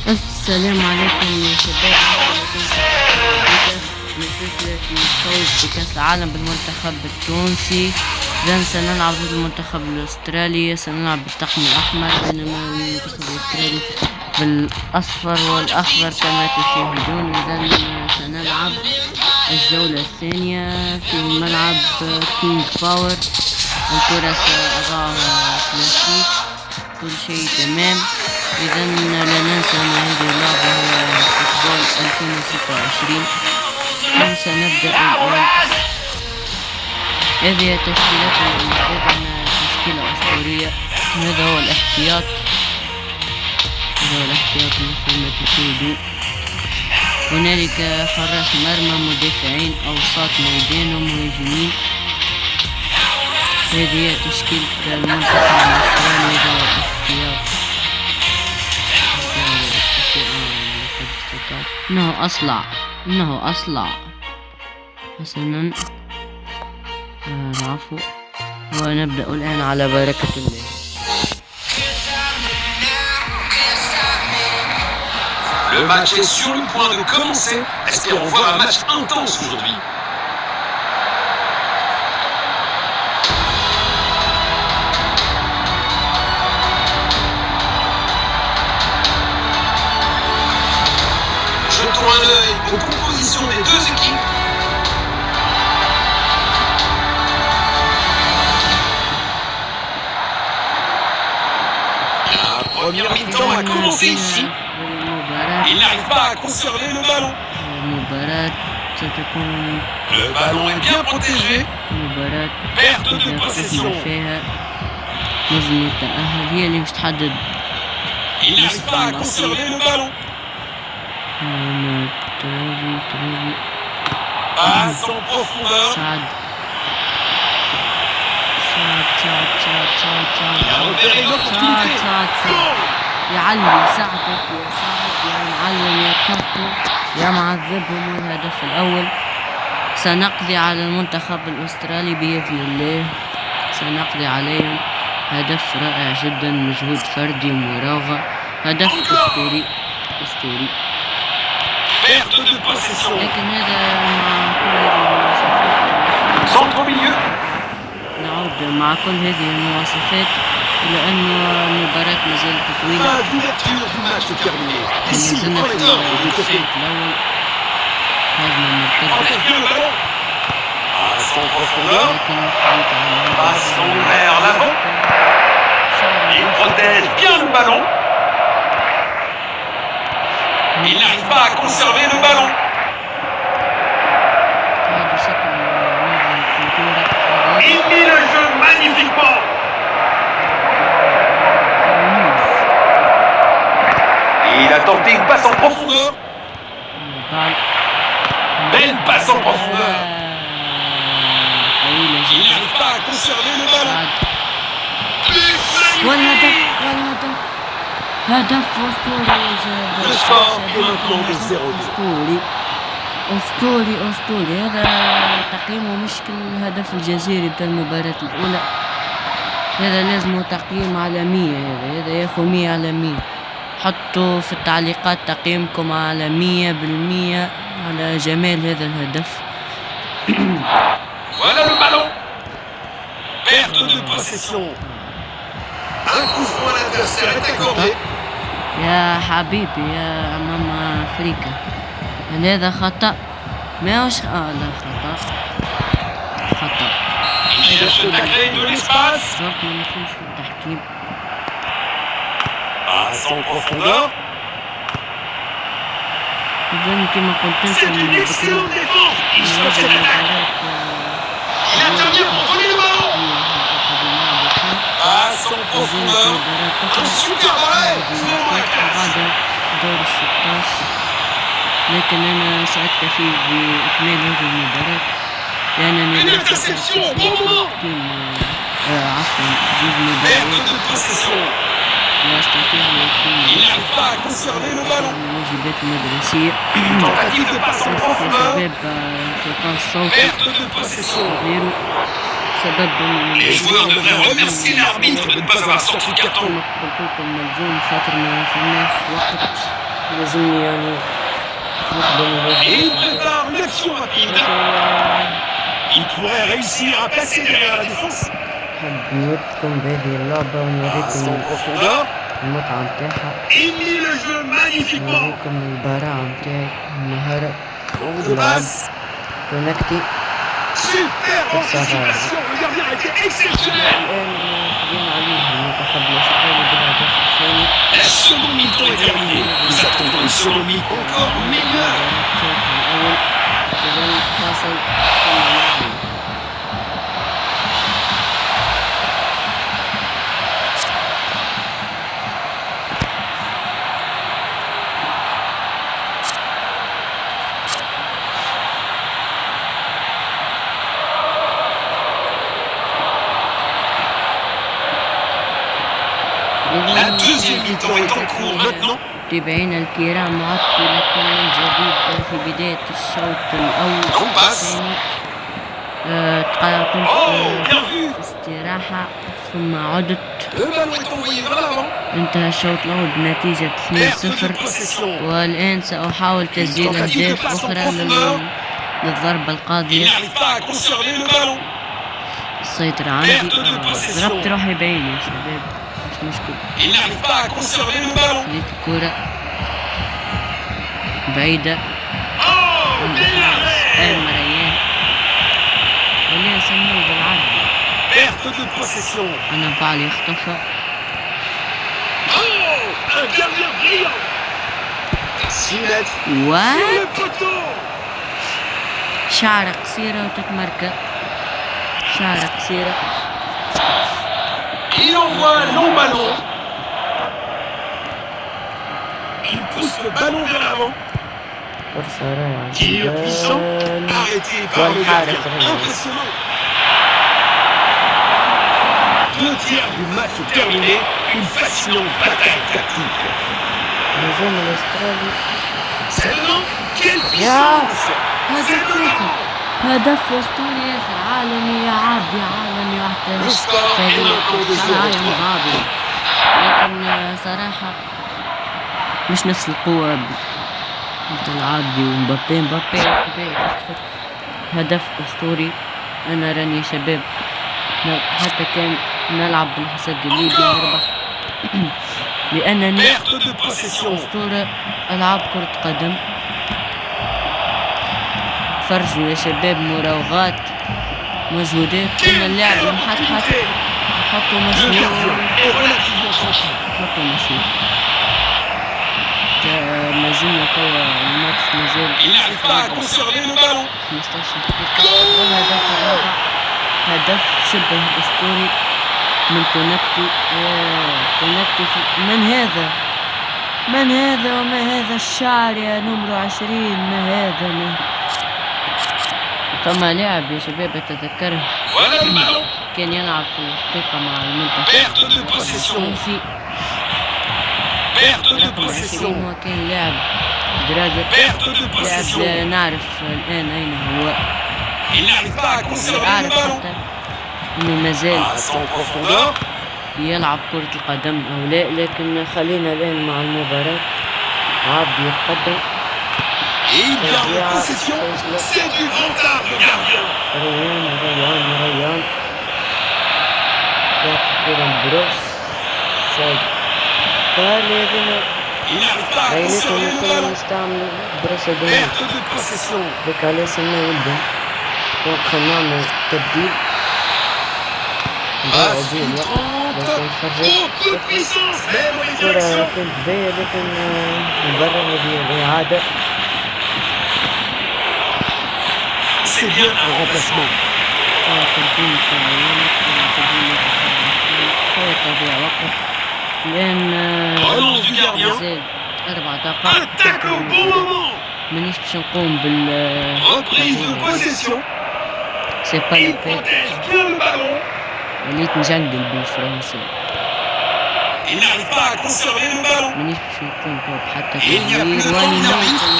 السلام عليكم يا شباب، أهلا بكم في حلقة جديدة من سلسلة الفوز بكأس العالم بالمنتخب التونسي. إذا سنلعب ضد المنتخب الأسترالي، سنلعب بالطقم الأحمر، بينما المنتخب الأسترالي بالأصفر والأخضر كما تشاهدون. إذا سنلعب الجولة الثانية في ملعب كينج باور. الكرة سأضعها كلاسيك، كل شيء تمام. إذا لا ننسى أن هذه اللعبة هي فوتبول 2026. سنبدأ الآن. هذه تشكيلتنا المعتادة، تشكيلة أسطورية. هذا هو الاحتياط، مثل ما تشاهدون. هنالك حراس مرمى، مدافعين، أوساط ميدان ومهاجمين. هذه هي تشكيلة المنتخب الأسترالي. هذا هو الاحتياط. إنه أصلع حسنا. العفو. ونبدأ الآن على بركة الله. Le match est sur le point de commencer. Espérons voir un match intense aujourd'hui. Jetons un œil aux compositions des deux équipes. La première mi-temps a commencé ici. Il n'arrive pas à conserver le ballon. Le ballon est bien protégé. Perte de possession. Il n'arrive pas à conserver le ballon. Passe en profondeur. Il a repéré l'opportunité. يعلي ساعدك يا سعد، يا معلم، يا كابو، يا معذبهم. الهدف الأول. سنقضي على المنتخب الأسترالي بإذن الله، سنقضي عليهم. هدف رائع جدا، مجهود فردي ومراوغة. هدف أسطوري. لكن هذا مع كل هذه المواصفات، نعود مع كل هذه المواصفات إلى أن المباراة مازالت طويلة. نزلنا في الشوط الأول. هجمة مرتدة. Il protège bien le ballon. Il n'arrive pas à conserver le ballon. Il mit le jeu magnifiquement. Il a tenté une passe en profondeur. Belle passe en profondeur. Il n'arrive pas à conserver le ballon. هدف أسطوري. Le score est maintenant de 0-2. أسطوري. هذا تقييمه مشكل. الهدف الجزيري بتاع المباراة الأولى. هذا لازم تقييم على 100. هذا ياخو 100 على 100. حطوا في التعليقات تقييمكم على 100% على جمال هذا الهدف. Voilà le ballon. Perte de possession. Un coup franc à l'adversaire est accordé. يا حبيبي يا أمام أفريقيا، هل هذا خطأ؟ ما هوش لا خطأ. Il cherche à créer de l'espace. صوت من خلف التحكيم. Passe en profondeur. إذن كما قلت لكم، C'est une excellente défense. Il stoppe cette attaque. Il intervient pour voler le ballon. Passe en profondeur. Un super volet. دور 16. لكن أنا سأكتفي بإكمال هذه المباراة لأنني لا أستطيع عفوا جوز مباريات. لا أستطيع الواجبات المدرسية. سبب انخفاض صوتي وغيره. سبب Les joueurs devraient remercier l'arbitre de ne pas avoir sorti le carton. ملزوم خاطر ما فماش وقت لازمني يعني نخدم Et il prépare une action rapide. Il pourrait réussir à passer derrière la défense. نحب نوريكم بهذه اللعبة Passe en ونوريكم profondeur. المتعة متاعها، Il lit le jeu magnifiquement. نوريكم البراعة متاعي، المهارة، Longue de passe. كونكتي. Super anticipation. Le gardien a été exceptionnel. الآن قضينا عليه المنتخب الأسترالي بالهدف الثاني. La seconde mi-temps est terminée. Nous attendons une seconde mi-temps encore meilleure. الأول إذن فاصل ثم نعود. La deuxième mi-temps est en cours maintenant. متابعينا الكرام، عدت لكم من جديد في بداية الشوط الأول On passe. الثاني. كنت Oh, bien vu. في استراحة ثم عدت. Le ballon est envoyé vers l'avant. انتهى الشوط الأول بنتيجة Perte 2-0، de possession. والآن سأحاول تسجيل أهداف أخرى للضربة Il القاضية. n'arrive pas à conserver le ballon. السيطرة عندي. Perte de possession. ضربت روحي بعيني يا شباب، مش مشكلة. Il n'arrive pas à conserver le ballon. خليت الكرة بعيدة Oh, عند bien الحارس arrêt. مريان، ولا يسموه بالعربي. Perte de possession. أنا بالي اختفى. Oh, un gardien brillant. 6 mètres sur وات le poteau. شعرة قصيرة وتتمركة، شعرة قصيرة. Il envoie un long ballon. Il pousse le ballon vers l'avant. فرصة رائعة Tir puissant. جداً. Arrêté par le والحارس gardien. رائع. Impressionnant. 2 tiers du match terminé. Une fascinante bataille tactique. الهجوم الأسترالي. Seulement, quelle يا puissance. هدف آخر، هدف أسطوري آخر، عالمي يا عابي، عالمي واحد السكور فريق إلى عالم عابي. لكن صراحة مش نفس القوة مثل عابدي ومبابي. مبابي أكثر. هدف أسطوري. أنا راني يا شباب حتى كان نلعب بالحسد الليبي نربح لأنني Perte de possession. أسطورة ألعاب كرة قدم. فرجوا يا شباب مراوغات، مجهودات. كنا اللعب المحطحط، حطوا Le مجهود، gardien est relativement tranquille. حطوا مجهود. ما زلنا توا الماتش مازال Il n'arrive pas à conserver le ballon. 15 دقيقة. والهدف الرابع هدف شبه أسطوري من كونكتي. كونكتي من هذا؟ من هذا وما هذا الشعر يا نمرو 20؟ ما هذا؟ فما لاعب يا شباب أتذكره Voilà le ballon. كان يلعب في الحقيقة مع المنتخب Perte de possession. التونسي. Perte de رقم 20 possession. هو كان لاعب دراجة. Perte de لاعب possession. لا نعرف الآن أين هو. Il n'arrive pas à conserver le أعرف ballon. حتى إنه مازال Passe en profondeur. يلعب كرة القدم أو لا، لكن خلينا الآن مع المباراة. عبد يتقدم. Et il garde la possession. C'est du grand art de gardien. ريان يعطي الكرة لبروس سعد. قال هذا Il n'arrive pas à عينيكم conserver le كنا ballon. نستعملوا بروس هذوما. Perte de possession. ذاك على سنة ولدهم. دونك خلينا نعمل تبديل. Passe نضيع الوقت. filtrante. لكن خرجت Beaucoup de puissance. Même en الكرة direction. كانت باهية، لكن نبرر هذه الإعادة. C'est bien un remplacement. تبديل شوية تضيع وقت. لأن Relance du gardien. مازال 4 دقائق. Attaque au bon moment. مانيش باش نقوم بال Reprise de possession. سي با Il لا بين. protège bien le ballon. وليت نجنقل بالفرنسي. Il n'arrive pas à conserver le ballon. مانيش باش نقوم بحتى Il n'y a plus de تغيير temps واني d'arbitre. نوصل